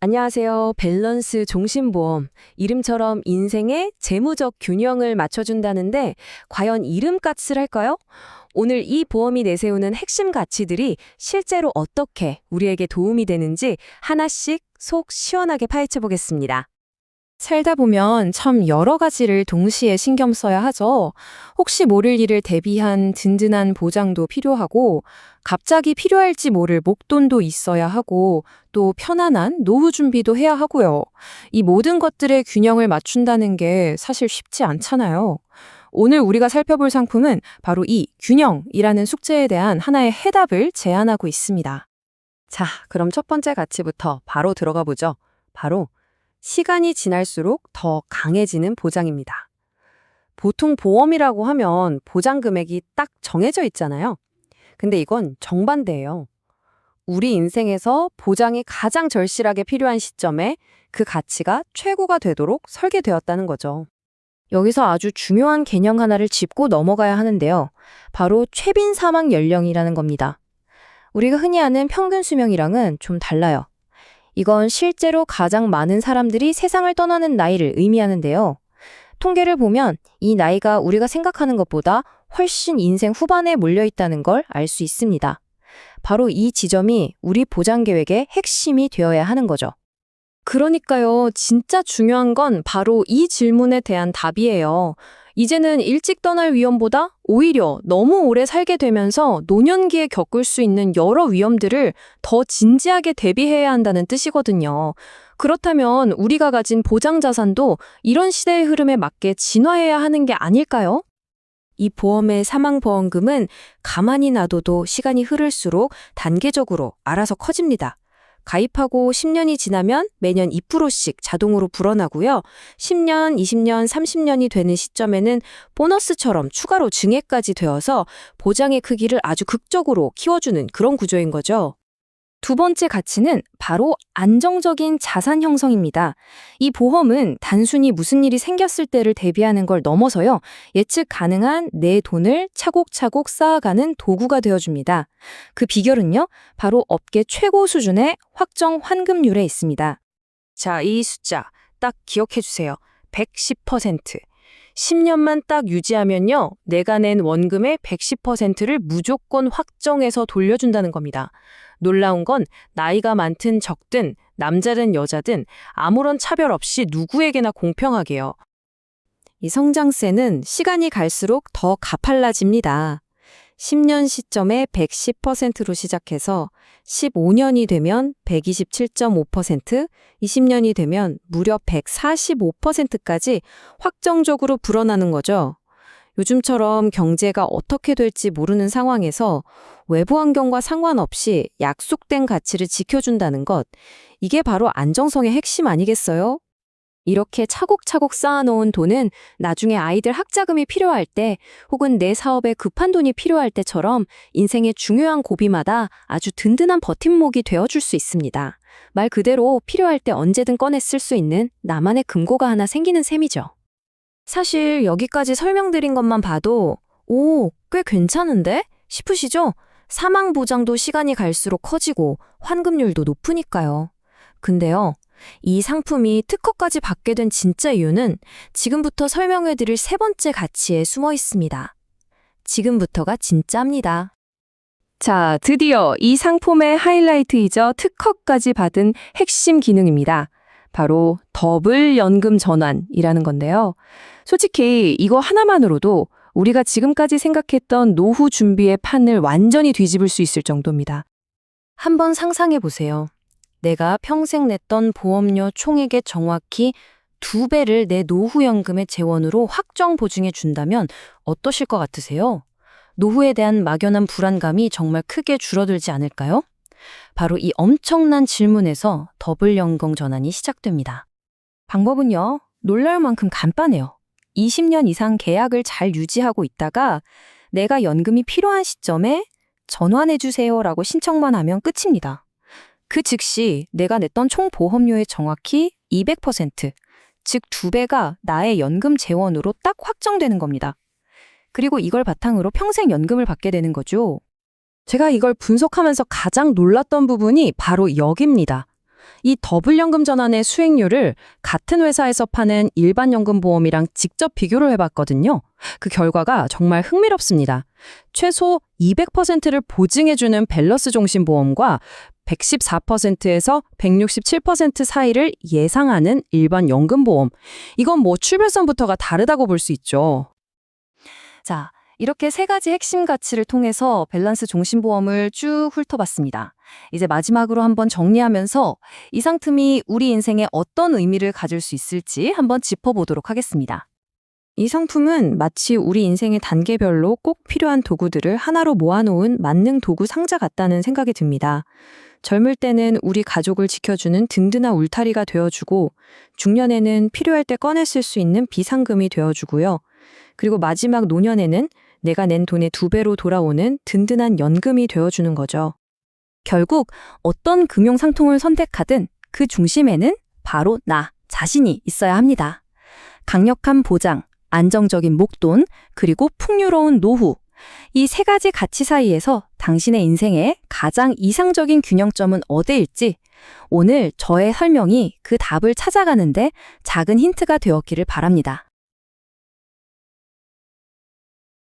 안녕하세요. 밸런스 종신보험. 이름처럼 인생의 재무적 균형을 맞춰준다는데 과연 이름값을 할까요? 오늘 이 보험이 내세우는 핵심 가치들이 실제로 어떻게 우리에게 도움이 되는지 하나씩 속 시원하게 파헤쳐 보겠습니다. 살다 보면 참 여러 가지를 동시에 신경 써야 하죠. 혹시 모를 일을 대비한 든든한 보장도 필요하고, 갑자기 필요할지 모를 목돈도 있어야 하고, 또 편안한 노후 준비도 해야 하고요. 이 모든 것들의 균형을 맞춘다는 게 사실 쉽지 않잖아요. 오늘 우리가 살펴볼 상품은 바로 이 균형이라는 숙제에 대한 하나의 해답을 제안하고 있습니다. 자, 그럼 첫 번째 가치부터 바로 들어가 보죠. 바로 시간이 지날수록 더 강해지는 보장입니다. 보통 보험이라고 하면 보장 금액이 딱 정해져 있잖아요. 근데 이건 정반대예요. 우리 인생에서 보장이 가장 절실하게 필요한 시점에 그 가치가 최고가 되도록 설계되었다는 거죠. 여기서 아주 중요한 개념 하나를 짚고 넘어가야 하는데요. 바로 최빈 사망 연령이라는 겁니다. 우리가 흔히 아는 평균 수명이랑은 좀 달라요. 이건 실제로 가장 많은 사람들이 세상을 떠나는 나이를 의미하는데요. 통계를 보면 이 나이가 우리가 생각하는 것보다 훨씬 인생 후반에 몰려 있다는 걸 알 수 있습니다. 바로 이 지점이 우리 보장 계획의 핵심이 되어야 하는 거죠. 그러니까요, 진짜 중요한 건 바로 이 질문에 대한 답이에요. 이제는 일찍 떠날 위험보다 오히려 너무 오래 살게 되면서 노년기에 겪을 수 있는 여러 위험들을 더 진지하게 대비해야 한다는 뜻이거든요. 그렇다면 우리가 가진 보장 자산도 이런 시대의 흐름에 맞게 진화해야 하는 게 아닐까요? 이 보험의 사망보험금은 가만히 놔둬도 시간이 흐를수록 단계적으로 알아서 커집니다. 가입하고 10년이 지나면 매년 2%씩 자동으로 불어나고요. 10년, 20년, 30년이 되는 시점에는 보너스처럼 추가로 증액까지 되어서 보장의 크기를 아주 극적으로 키워주는 그런 구조인 거죠. 두 번째 가치는 바로 안정적인 자산 형성입니다. 이 보험은 단순히 무슨 일이 생겼을 때를 대비하는 걸 넘어서요. 예측 가능한 내 돈을 차곡차곡 쌓아가는 도구가 되어줍니다. 그 비결은요, 바로 업계 최고 수준의 확정 환급률에 있습니다. 자, 이 숫자 딱 기억해 주세요. 110%. 10년만 딱 유지하면요. 내가 낸 원금의 110%를 무조건 확정해서 돌려준다는 겁니다. 놀라운 건 나이가 많든 적든 남자든 여자든 아무런 차별 없이 누구에게나 공평하게요. 이 성장세는 시간이 갈수록 더 가팔라집니다. 10년 시점에 110%로 시작해서 15년이 되면 127.5%, 20년이 되면 무려 145%까지 확정적으로 불어나는 거죠. 요즘처럼 경제가 어떻게 될지 모르는 상황에서 외부 환경과 상관없이 약속된 가치를 지켜준다는 것, 이게 바로 안정성의 핵심 아니겠어요? 이렇게 차곡차곡 쌓아놓은 돈은 나중에 아이들 학자금이 필요할 때 혹은 내 사업에 급한 돈이 필요할 때처럼 인생의 중요한 고비마다 아주 든든한 버팀목이 되어줄 수 있습니다. 말 그대로 필요할 때 언제든 꺼내 쓸 수 있는 나만의 금고가 하나 생기는 셈이죠. 사실 여기까지 설명드린 것만 봐도 꽤 괜찮은데? 싶으시죠? 사망 보장도 시간이 갈수록 커지고 환급률도 높으니까요. 근데요, 이 상품이 특허까지 받게 된 진짜 이유는 지금부터 설명해드릴 세 번째 가치에 숨어 있습니다. 지금부터가 진짜입니다. 자, 드디어 이 상품의 하이라이트이자 특허까지 받은 핵심 기능입니다. 바로 더블 연금 전환이라는 건데요. 솔직히 이거 하나만으로도 우리가 지금까지 생각했던 노후 준비의 판을 완전히 뒤집을 수 있을 정도입니다. 한번 상상해 보세요. 내가 평생 냈던 보험료 총액의 정확히 2배를 내 노후연금의 재원으로 확정 보증해 준다면 어떠실 것 같으세요? 노후에 대한 막연한 불안감이 정말 크게 줄어들지 않을까요? 바로 이 엄청난 질문에서 더블 연금 전환이 시작됩니다. 방법은요, 놀랄 만큼 간단해요. 20년 이상 계약을 잘 유지하고 있다가 내가 연금이 필요한 시점에 전환해주세요라고 신청만 하면 끝입니다. 그 즉시 내가 냈던 총 보험료의 정확히 200%, 즉 2배가 나의 연금 재원으로 딱 확정되는 겁니다. 그리고 이걸 바탕으로 평생 연금을 받게 되는 거죠. 제가 이걸 분석하면서 가장 놀랐던 부분이 바로 여기입니다. 이 더블연금 전환의 수익률을 같은 회사에서 파는 일반 연금보험이랑 직접 비교를 해봤거든요. 그 결과가 정말 흥미롭습니다. 최소 200%를 보증해주는 밸런스 종신 보험과 114%에서 167% 사이를 예상하는 일반 연금보험. 이건 뭐 출발선부터가 다르다고 볼 수 있죠. 자, 이렇게 세 가지 핵심 가치를 통해서 밸런스 종신보험을 쭉 훑어봤습니다. 이제 마지막으로 한번 정리하면서 이 상품이 우리 인생에 어떤 의미를 가질 수 있을지 한번 짚어보도록 하겠습니다. 이 상품은 마치 우리 인생의 단계별로 꼭 필요한 도구들을 하나로 모아놓은 만능 도구 상자 같다는 생각이 듭니다. 젊을 때는 우리 가족을 지켜주는 든든한 울타리가 되어주고, 중년에는 필요할 때 꺼내 쓸 수 있는 비상금이 되어주고요. 그리고 마지막 노년에는 내가 낸 돈의 2배로 돌아오는 든든한 연금이 되어주는 거죠. 결국 어떤 금융상통을 선택하든 그 중심에는 바로 나 자신이 있어야 합니다. 강력한 보장, 안정적인 목돈, 그리고 풍요로운 노후. 이 세 가지 가치 사이에서 당신의 인생의 가장 이상적인 균형점은 어디일지 오늘 저의 설명이 그 답을 찾아가는데 작은 힌트가 되었기를 바랍니다.